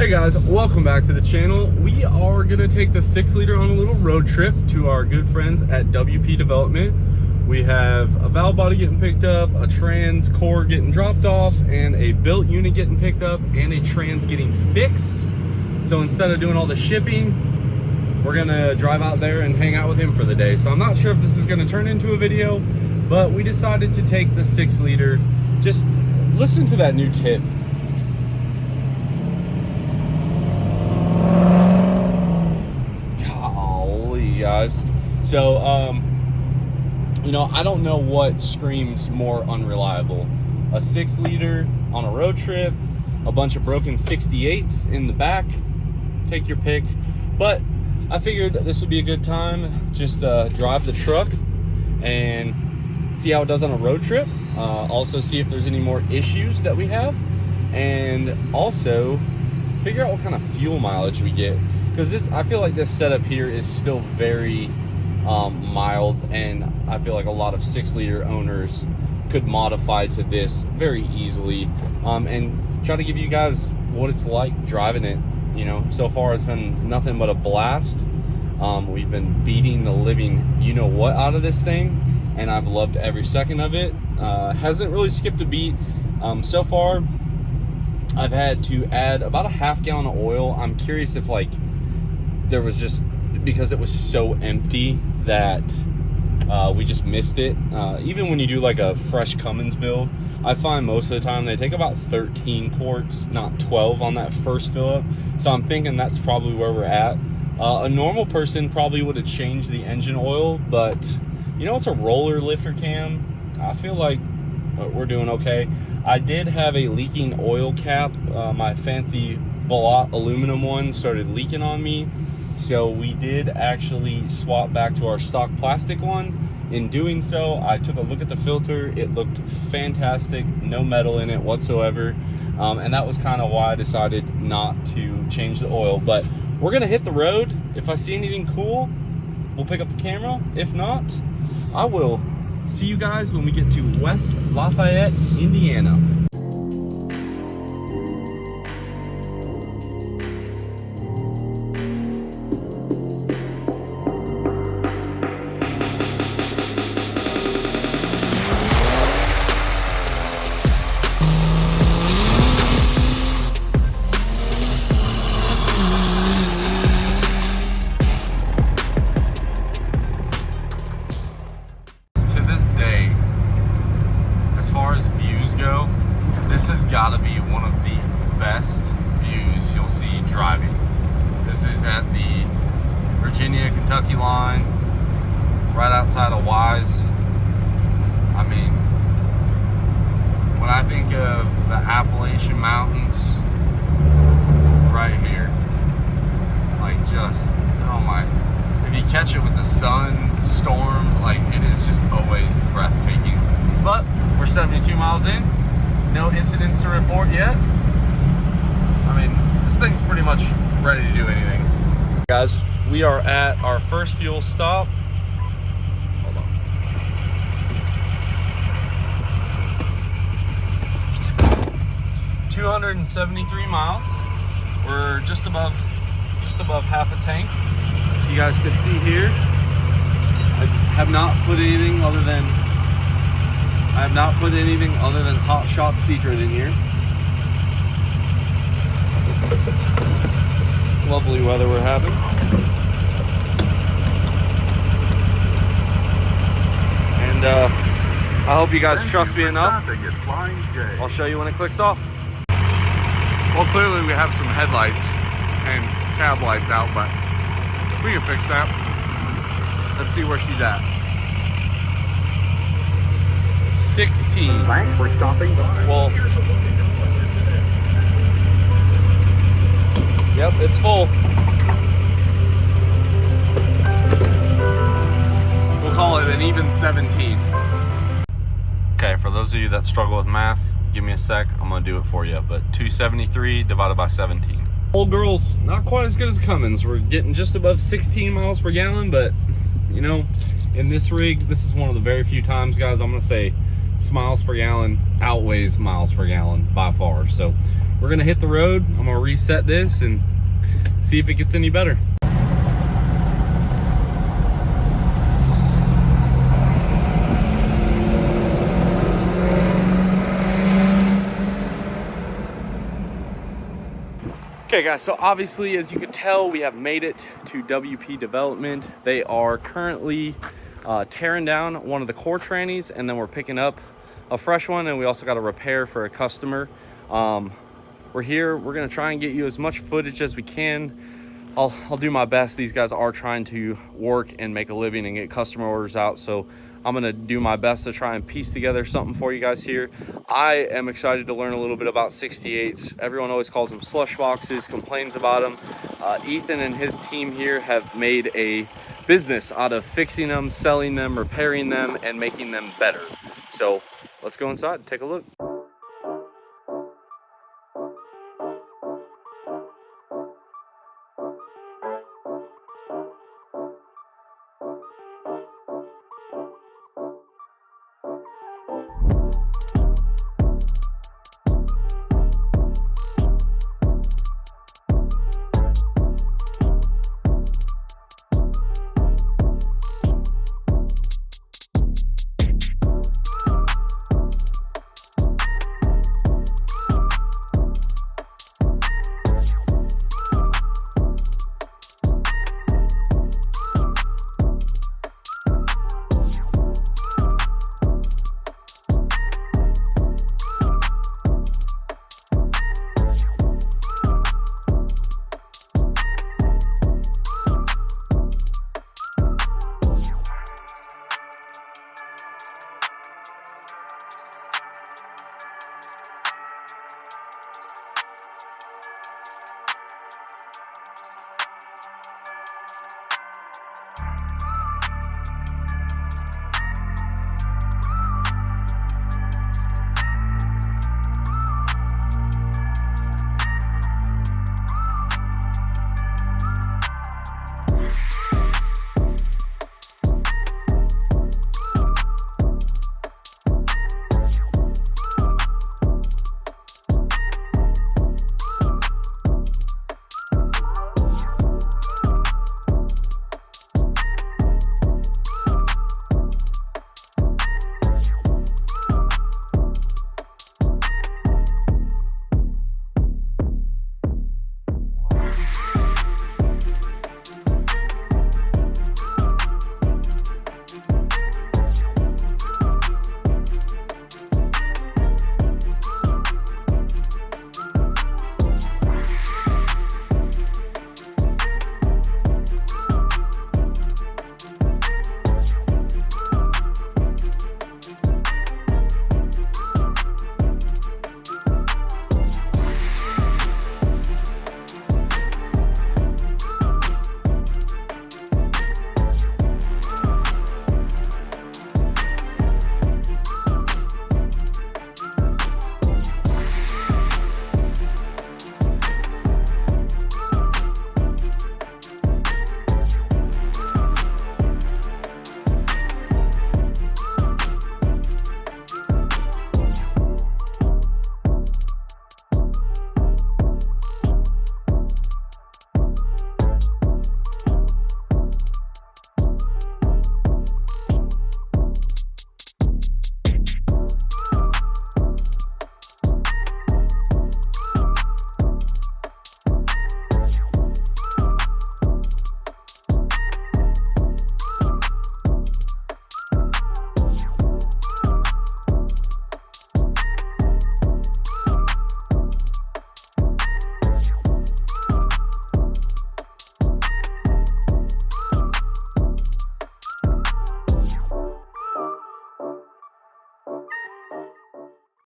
Hey guys, welcome back to the channel. We are gonna take the 6-liter on a little road trip to our good friends at WP Development. We have a valve body getting picked up, a trans core getting dropped off, and a built unit getting picked up, and a trans getting fixed. So instead of doing all the shipping, we're gonna drive out there and hang out with him for the day. So I'm not sure if this is gonna turn into a video, but we decided to take the 6-liter. Just listen to that new tip. Guys, so you know, I don't know what screams more unreliable: a 6-liter on a road trip, a bunch of broken 68s in the back, take your pick. But I figured this would be a good time, just drive the truck and see how it does on a road trip, also see if there's any more issues that we have, and also figure out what kind of fuel mileage we get. Because I feel like this setup here is still very mild, and I feel like a lot of 6-liter owners could modify to this very easily, and try to give you guys what it's like driving it. You know, so far it's been nothing but a blast. We've been beating the living you-know-what out of this thing, and I've loved every second of it. Hasn't really skipped a beat. So far, I've had to add about a half gallon of oil. I'm curious if there was just, because it was so empty that we just missed it. Even when you do like a fresh Cummins build, I find most of the time they take about 13 quarts, not 12 on that first fill up. So I'm thinking that's probably where we're at. A normal person probably would have changed the engine oil, but you know, it's a roller lifter cam. I feel like we're doing okay. I did have a leaking oil cap. My fancy Balot aluminum one started leaking on me. So we did actually swap back to our stock plastic one. In doing so, I took a look at the filter. It looked fantastic, no metal in it whatsoever. And that was kind of why I decided not to change the oil. But we're gonna hit the road. If I see anything cool, we'll pick up the camera. If not, I will see you guys when we get to West Lafayette, Indiana. This has got to be one of the best views you'll see driving. This is at the Virginia-Kentucky line, right outside of Wise. I mean, when I think of the Appalachian Mountains, right here, like just, oh my, if you catch it with the sun, storms, like it is just always breathtaking. But we're 72 miles in. No incidents to report yet. I mean, this thing's pretty much ready to do anything. Guys, we are at our first fuel stop. Hold on. 273 miles. We're just above half a tank. You guys can see here, I have not put anything other than Hot Shot Secret in here. Lovely weather we're having. And I hope you guys trust me enough. I'll show you when it clicks off. Well, clearly we have some headlights and cab lights out, but we can fix that. Let's see where she's at. 16. Thanks for stopping by. Well, yep, it's full. We'll call it an even 17. Okay, for those of you that struggle with math, give me a sec. I'm gonna do it for you. But 273 divided by 17. Old girls, not quite as good as Cummins. We're getting just above 16 miles per gallon, but you know, in this rig, this is one of the very few times, guys, I'm gonna say miles per gallon outweighs miles per gallon by far. So we're gonna hit the road. I'm gonna reset this and see if it gets any better. Okay guys, so obviously as you can tell, we have made it to WP Development. They are currently tearing down one of the core trannies, and then we're picking up a fresh one, and we also got a repair for a customer. We're here, we're gonna try and get you as much footage as we can. I'll do my best. These guys are trying to work and make a living and get customer orders out, so I'm gonna do my best to try and piece together something for you guys here. I am excited to learn a little bit about 68s. Everyone always calls them slush boxes, complains about them. Ethan and his team here have made a business out of fixing them, selling them, repairing them, and making them better. So let's go inside and take a look.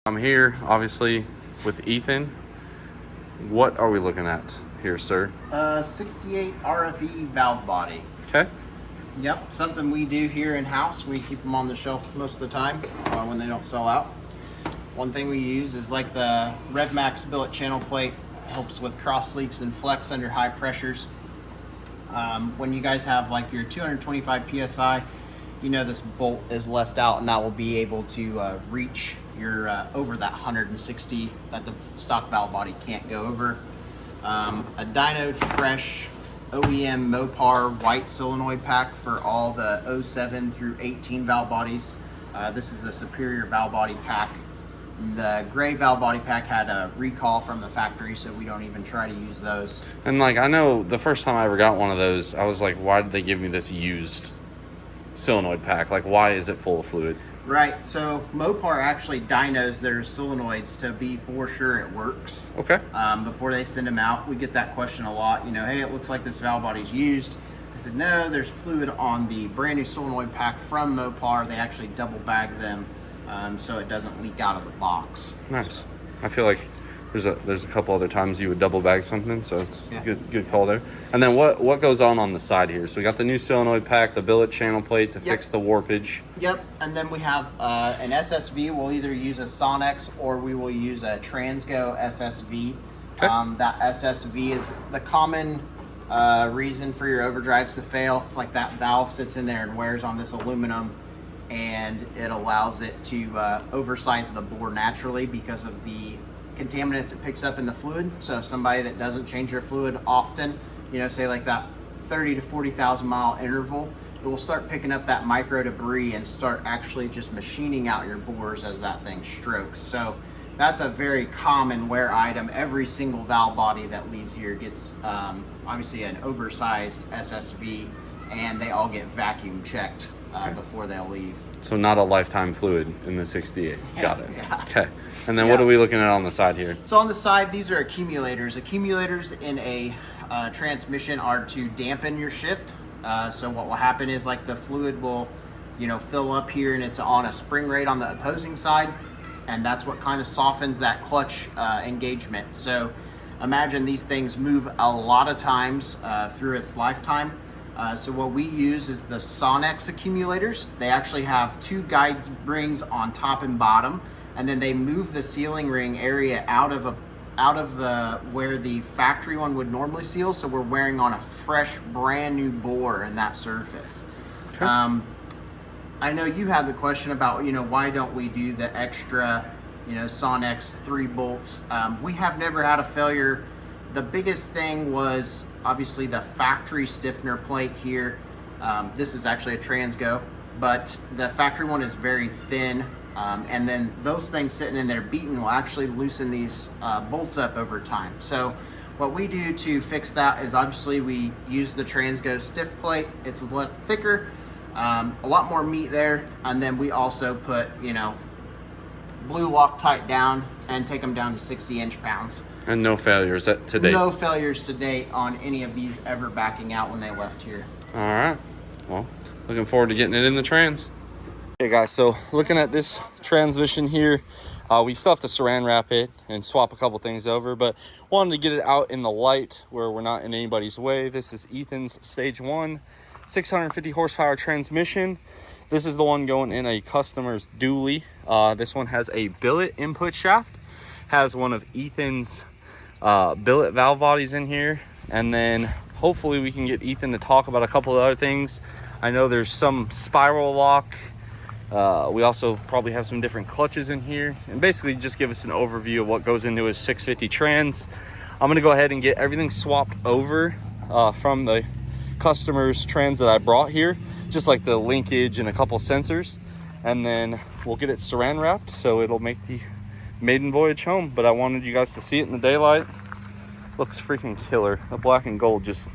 I'm here, obviously, with Ethan. What are we looking at here, sir? 68 RFE valve body. Okay. Yep, something we do here in-house. We keep them on the shelf most of the time when they don't sell out. One thing we use is like the RevMax billet channel plate. Helps with cross leaks and flex under high pressures. When you guys have like your 225 PSI you know this bolt is left out, and that will be able to reach your over that 160 that the stock valve body can't go over. A Dyno Fresh OEM Mopar white solenoid pack for all the 07 through 18 valve bodies. This is the superior valve body pack. The gray valve body pack had a recall from the factory, so we don't even try to use those. And like, I know the first time I ever got one of those, I was like, why did they give me this used solenoid pack? Like, why is it full of fluid? Right, so Mopar actually dynos their solenoids to be for sure it works. Okay. Before they send them out. We get that question a lot. You know, hey, it looks like this valve body's used. I said, no, there's fluid on the brand new solenoid pack from Mopar. They actually double bag them so it doesn't leak out of the box. Nice. I feel like there's a couple other times you would double bag something, so it's good call there. And then what goes on the side here? So we got the new solenoid pack, the billet channel plate to fix the warpage. Yep, and then we have an SSV. We'll either use a Sonex or we will use a Transgo SSV. Okay. That SSV is the common reason for your overdrives to fail. Like that valve sits in there and wears on this aluminum, and it allows it to oversize the bore naturally because of the contaminants it picks up in the fluid. So somebody that doesn't change their fluid often, you know, say like that 30 to 40,000 mile interval, it will start picking up that micro debris and start actually just machining out your bores as that thing strokes. So that's a very common wear item. Every single valve body that leaves here gets obviously an oversized SSV, and they all get vacuum checked before they'll leave. So not a lifetime fluid in the 68. Got it. Yeah. Okay. And then what are we looking at on the side here? So on the side, these are accumulators. Accumulators in a transmission are to dampen your shift. So what will happen is like the fluid will, you know, fill up here and it's on a spring rate on the opposing side. And that's what kind of softens that clutch engagement. So imagine these things move a lot of times through its lifetime. So what we use is the Sonex accumulators. They actually have two guide rings on top and bottom, and then they move the sealing ring area out of the where the factory one would normally seal. So we're wearing on a fresh, brand new bore in that surface. Okay. I know you had the question about, you know, why don't we do the extra, you know, Sonex 3 bolts? We have never had a failure. The biggest thing was obviously the factory stiffener plate here. This is actually a Transgo, but the factory one is very thin. And then those things sitting in there beaten will actually loosen these bolts up over time. So what we do to fix that is obviously we use the Transgo stiff plate. It's a lot thicker, a lot more meat there. And then we also put, you know, blue Loctite down and take them down to 60 inch-pounds. And no failures to date? No failures to date on any of these ever backing out when they left here. All right. Well, looking forward to getting it in the trans. Okay, guys, so looking at this transmission here, we still have to saran wrap it and swap a couple things over, but wanted to get it out in the light where we're not in anybody's way. This is Ethan's Stage 1 650 horsepower transmission. This is the one going in a customer's dually. This one has a billet input shaft, has one of Ethan's billet valve bodies in here, and then hopefully we can get Ethan to talk about a couple of other things. I know there's some spiral lock. We also probably have some different clutches in here, and basically just give us an overview of what goes into his 650 trans. I'm gonna go ahead and get everything swapped over from the customer's trans that I brought here, just like the linkage and a couple sensors, and then we'll get it saran wrapped so it'll make the maiden voyage home. But I wanted you guys to see it in the daylight. Looks freaking killer. The black and gold just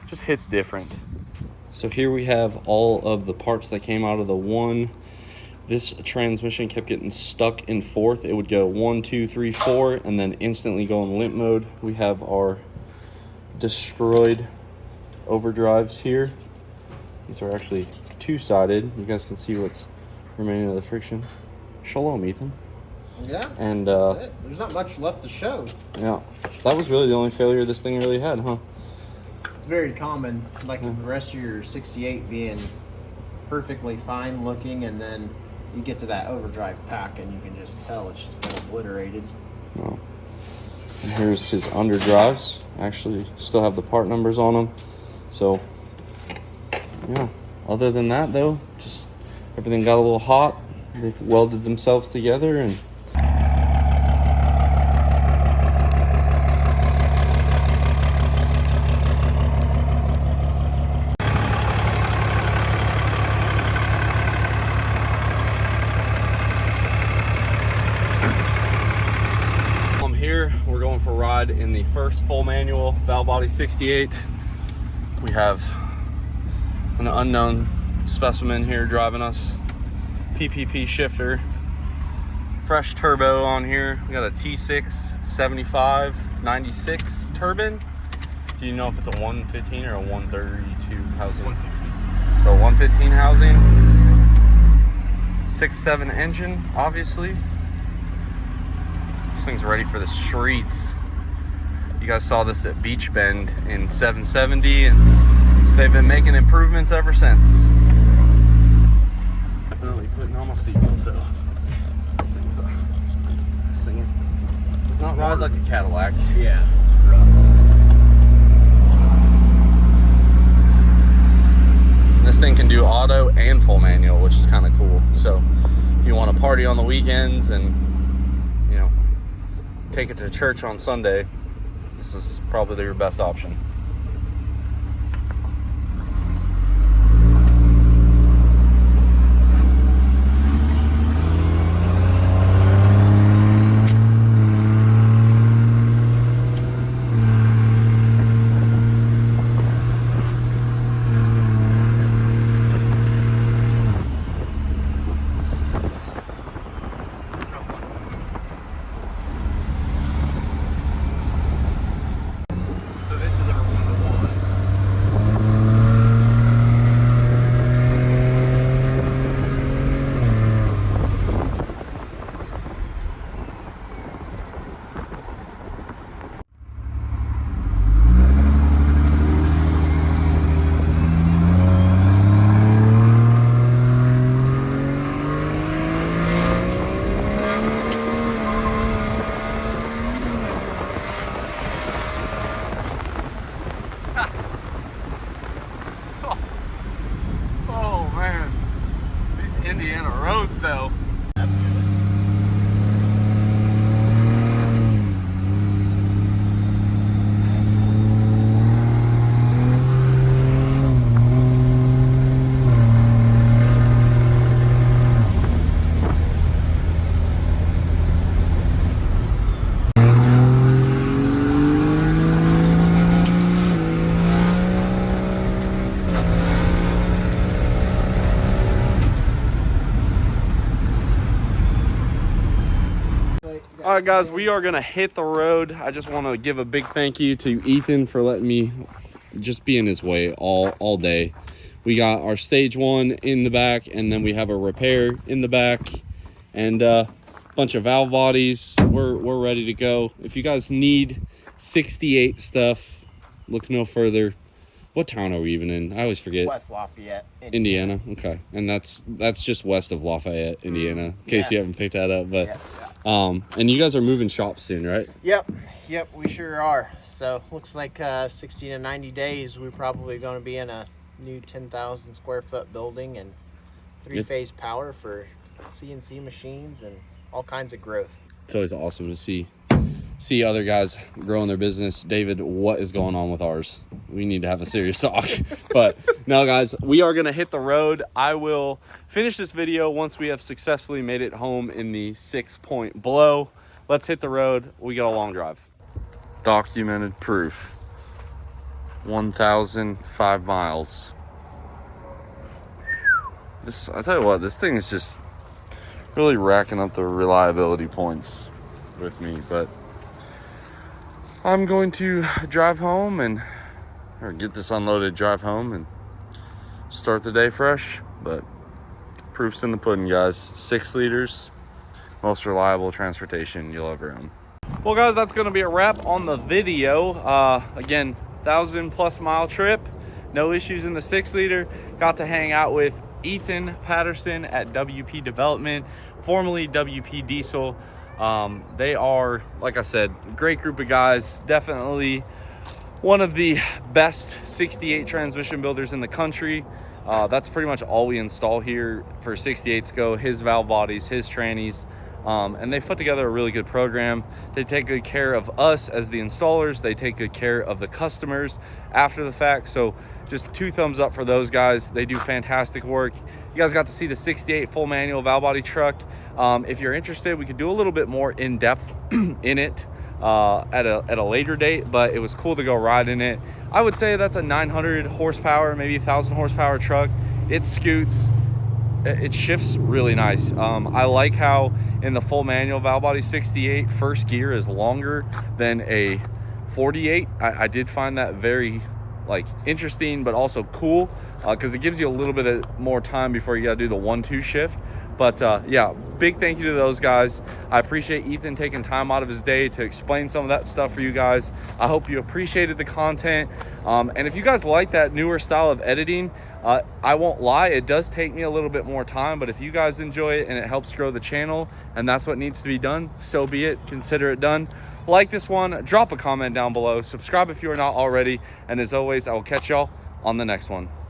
hits different. So here we have all of the parts that came out of the one. This transmission kept getting stuck in fourth. It would go 1, 2, 3, 4, and then instantly go in limp mode. We have our destroyed overdrives here. These are actually two-sided. You guys can see what's remaining of the friction. Shalom, Ethan. Yeah, and that's it. There's not much left to show. Yeah, that was really the only failure this thing really had, huh? It's very common, like the rest of your 68 being perfectly fine looking, and then you get to that overdrive pack and you can just tell it's just been obliterated. Oh. And here's his underdrives. Actually still have the part numbers on them. So yeah, other than that though, just everything got a little hot. They've welded themselves together, and I'm here. We're going for a ride in the first full manual Val Body 68. We have an unknown specimen here driving us. PPP shifter, fresh turbo on here. We got a T6 75 96 turbine. Do you know if it's a 115 or a 132 housing? 115. So 115 housing, 6.7 engine, obviously. This thing's ready for the streets. You guys saw this at Beach Bend in 770, and they've been making improvements ever since. Definitely putting on my seatbelt though. This thing does not ride like a Cadillac. Yeah, it's rough. This thing can do auto and full manual, which is kind of cool. So if you want to party on the weekends and, you know, take it to church on Sunday, this is probably your best option. Oh man, these Indiana roads though. All right, guys, we are gonna hit the road. I just want to give a big thank you to Ethan for letting me just be in his way all day. We got our stage one in the back, and then we have a repair in the back, and a bunch of valve bodies. We're ready to go. If you guys need 68 stuff, look no further. What town are we even in? I always forget. West Lafayette, Indiana. Okay, and that's just west of Lafayette, Indiana. In case you haven't picked that up, but. Yeah. And you guys are moving shop soon, right? Yep, we sure are. So looks like 60 to 90 days, we're probably going to be in a new 10,000 square foot building and three-phase power for CNC machines and all kinds of growth. It's always awesome to see other guys growing their business. David, what is going on with ours? We need to have a serious talk. But no, guys, we are going to hit the road. I will finish this video once we have successfully made it home in the 6-point blow. Let's hit the road. We got a long drive. Documented proof. 1,005 miles. I tell you what, this thing is just really racking up the reliability points with me, but I'm going to drive home or get this unloaded, drive home and start the day fresh. But proof's in the pudding, guys. 6 liters, most reliable transportation you'll ever own. Well, guys, that's going to be a wrap on the video. Again, 1,000+ mile trip, no issues in the 6 liter. Got to hang out with Ethan Patterson at WP Development, formerly WP Diesel. They are, like I said, a great group of guys. Definitely one of the best 68 transmission builders in the country. That's pretty much all we install here for 68s Go, his valve bodies, his trannies. And they put together a really good program. They take good care of us as the installers. They take good care of the customers after the fact. So just 2 thumbs up for those guys. They do fantastic work. You guys got to see the 68 full manual valve body truck. If you're interested, we could do a little bit more in depth in it at a later date, but it was cool to go ride in it. I would say that's a 900 horsepower, maybe 1,000 horsepower truck. It scoots. It shifts really nice. I like how in the full manual valve body 68, first gear is longer than a 48. I did find that very interesting, but also cool, because it gives you a little bit of more time before you got to do the 1-2 shift. But yeah, big thank you to those guys. I appreciate Ethan taking time out of his day to explain some of that stuff for you guys. I hope you appreciated the content. And if you guys like that newer style of editing, I won't lie, it does take me a little bit more time, but if you guys enjoy it and it helps grow the channel and that's what needs to be done, so be it. Consider it done. Like this one, drop a comment down below, subscribe if you are not already, and as always, I will catch y'all on the next one.